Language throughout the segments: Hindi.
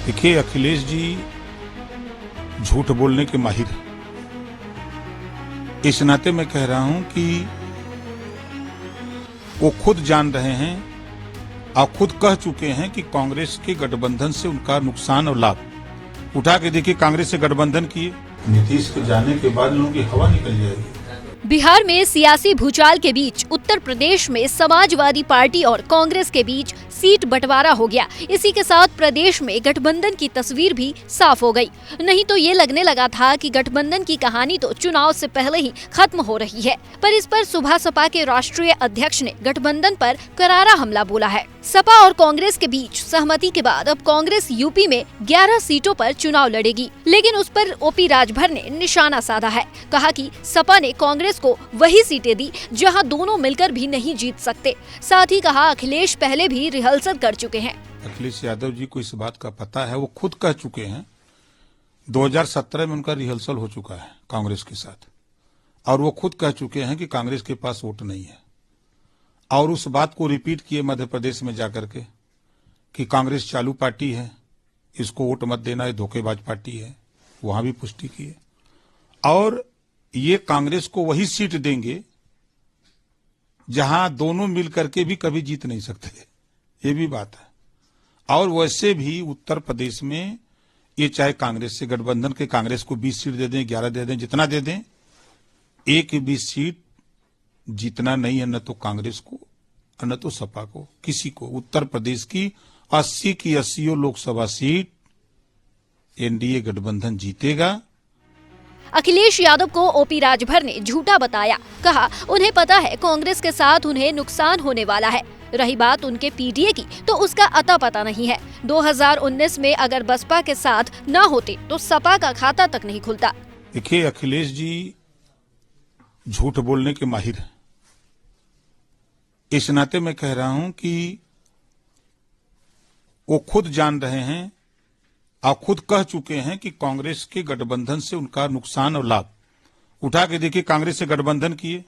देखिए, अखिलेश जी झूठ बोलने के माहिर हैं। इस नाते मैं कह रहा हूं कि वो खुद जान रहे हैं और खुद कह चुके हैं कि कांग्रेस के गठबंधन से उनका नुकसान और लाभ। उठा के देखिए, कांग्रेस से गठबंधन किए, नीतीश के जाने के बाद लोगों की हवा निकल जाएगी। बिहार में सियासी भूचाल के बीच उत्तर प्रदेश में समाजवादी पार्टी और कांग्रेस के बीच सीट बंटवारा हो गया। इसी के साथ प्रदेश में गठबंधन की तस्वीर भी साफ हो गई। नहीं तो ये लगने लगा था कि गठबंधन की कहानी तो चुनाव से पहले ही खत्म हो रही है। पर इस पर सुबह सपा के राष्ट्रीय अध्यक्ष ने गठबंधन पर करारा हमला बोला है। सपा और कांग्रेस के बीच सहमति के बाद अब कांग्रेस यूपी में 11 सीटों पर चुनाव लड़ेगी, लेकिन उस पर ओपी राजभर ने निशाना साधा है। कहा कि सपा ने कांग्रेस को वही सीटें दी जहां दोनों मिलकर भी नहीं जीत सकते। साथ ही कहा, अखिलेश पहले भी रिहर्सल कर चुके हैं। अखिलेश यादव जी को इस बात का पता है, वो खुद कह चुके हैं 2017 में उनका रिहर्सल हो चुका है कांग्रेस के साथ, और वो खुद कह चुके हैं कि कांग्रेस के पास वोट नहीं है, और उस बात को रिपीट किए मध्य प्रदेश में जाकर के कि कांग्रेस चालू पार्टी है, इसको वोट मत देना, ये धोखेबाज पार्टी है, वहां भी पुष्टि की है। और ये कांग्रेस को वही सीट देंगे जहां दोनों मिलकर के भी कभी जीत नहीं सकते, ये भी बात है। और वैसे भी उत्तर प्रदेश में ये चाहे कांग्रेस से गठबंधन के कांग्रेस को 20 सीट दे दें, 11 दे दें, जितना दे दें, एक 20 सीट जीतना नहीं है, न तो कांग्रेस को न तो सपा को, किसी को। उत्तर प्रदेश की 80 की 80 लोकसभा सीट एनडीए गठबंधन जीतेगा। अखिलेश यादव को ओपी राजभर ने झूठा बताया। कहा, उन्हें पता है कांग्रेस के साथ उन्हें नुकसान होने वाला है। रही बात उनके पीडीए की, तो उसका अता पता नहीं है। 2019 में अगर बसपा के साथ न होते तो सपा का खाता तक नहीं खुलता। देखिए, अखिलेश जी झूठ बोलने के माहिर हैं। इस नाते मैं कह रहा हूं कि वो खुद जान रहे हैं और खुद कह चुके हैं कि कांग्रेस के गठबंधन से उनका नुकसान और लाभ। उठा के देखिए, कांग्रेस से गठबंधन किए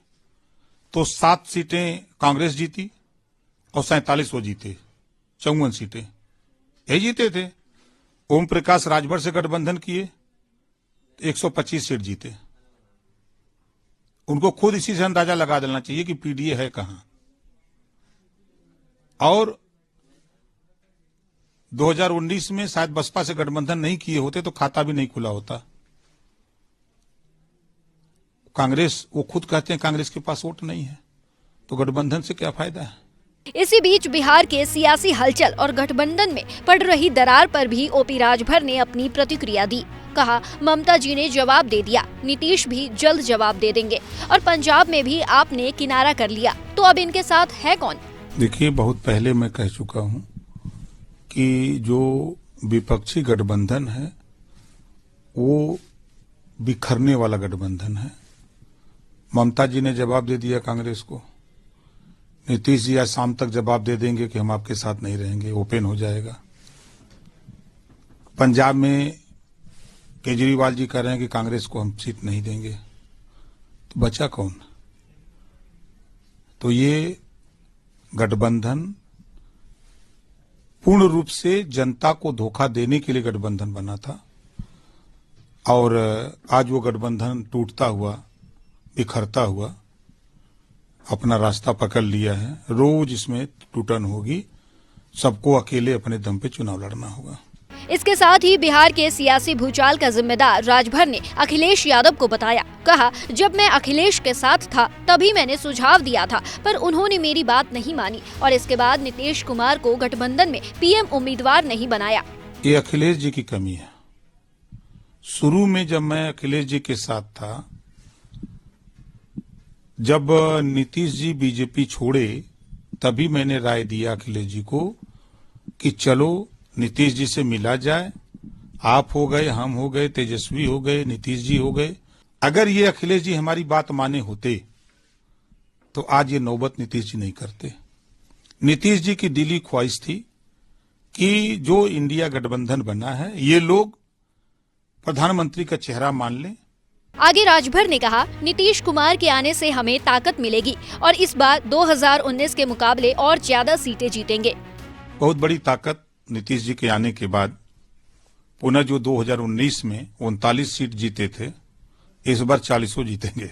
तो 7 सीटें कांग्रेस जीती और 47 वो जीते, 54 सीटें यही जीते थे। ओम प्रकाश राजभर से गठबंधन किए तो 125 सीट जीते। उनको खुद इसी से अंदाजा लगा देना चाहिए कि पीडीए है कहां। और 2019 में शायद बसपा से गठबंधन नहीं किए होते तो खाता भी नहीं खुला होता। कांग्रेस, वो खुद कहते हैं कांग्रेस के पास वोट नहीं है, तो गठबंधन से क्या फायदा है। इसी बीच बिहार के सियासी हलचल और गठबंधन में पड़ रही दरार पर भी ओपी राजभर ने अपनी प्रतिक्रिया दी। कहा, ममता जी ने जवाब दे दिया, नीतीश भी जल्द जवाब दे देंगे, और पंजाब में भी आपने किनारा कर लिया, तो अब इनके साथ है कौन। देखिए, बहुत पहले मैं कह चुका हूं कि जो विपक्षी गठबंधन है वो बिखरने वाला गठबंधन है। ममता जी ने जवाब दे दिया कांग्रेस को, नीतीश जी आज शाम तक जवाब दे देंगे कि हम आपके साथ नहीं रहेंगे, ओपन हो जाएगा। पंजाब में केजरीवाल जी कह रहे हैं कि कांग्रेस को हम सीट नहीं देंगे, तो बचा कौन। तो ये गठबंधन पूर्ण रूप से जनता को धोखा देने के लिए गठबंधन बना था, और आज वो गठबंधन टूटता हुआ, बिखरता हुआ अपना रास्ता पकड़ लिया है। रोज इसमें टूटन होगी, सबको अकेले अपने दम पे चुनाव लड़ना होगा। इसके साथ ही बिहार के सियासी भूचाल का जिम्मेदार राजभर ने अखिलेश यादव को बताया। कहा, जब मैं अखिलेश के साथ था तभी मैंने सुझाव दिया था, पर उन्होंने मेरी बात नहीं मानी, और इसके बाद नीतीश कुमार को गठबंधन में पीएम उम्मीदवार नहीं बनाया। ये अखिलेश जी की कमी है। शुरू में जब मैं अखिलेश जी के साथ था, जब नीतीश जी बीजेपी छोड़े, तभी मैंने राय दिया अखिलेश जी को कि चलो नीतीश जी से मिला जाए। आप हो गए, हम हो गए, तेजस्वी हो गए, नीतीश जी हो गए। अगर ये अखिलेश जी हमारी बात माने होते तो आज ये नौबत नीतीश जी नहीं करते। नीतीश जी की दिली ख्वाहिश थी कि जो इंडिया गठबंधन बना है, ये लोग प्रधानमंत्री का चेहरा मान लें। आगे राजभर ने कहा, नीतीश कुमार के आने से हमें ताकत मिलेगी और इस बार 2019 के मुकाबले और ज्यादा सीटें जीतेंगे। बहुत बड़ी ताकत नीतीश जी के आने के बाद पुनः जो 2019 में 39 सीट जीते थे, इस बार 40 जीतेंगे।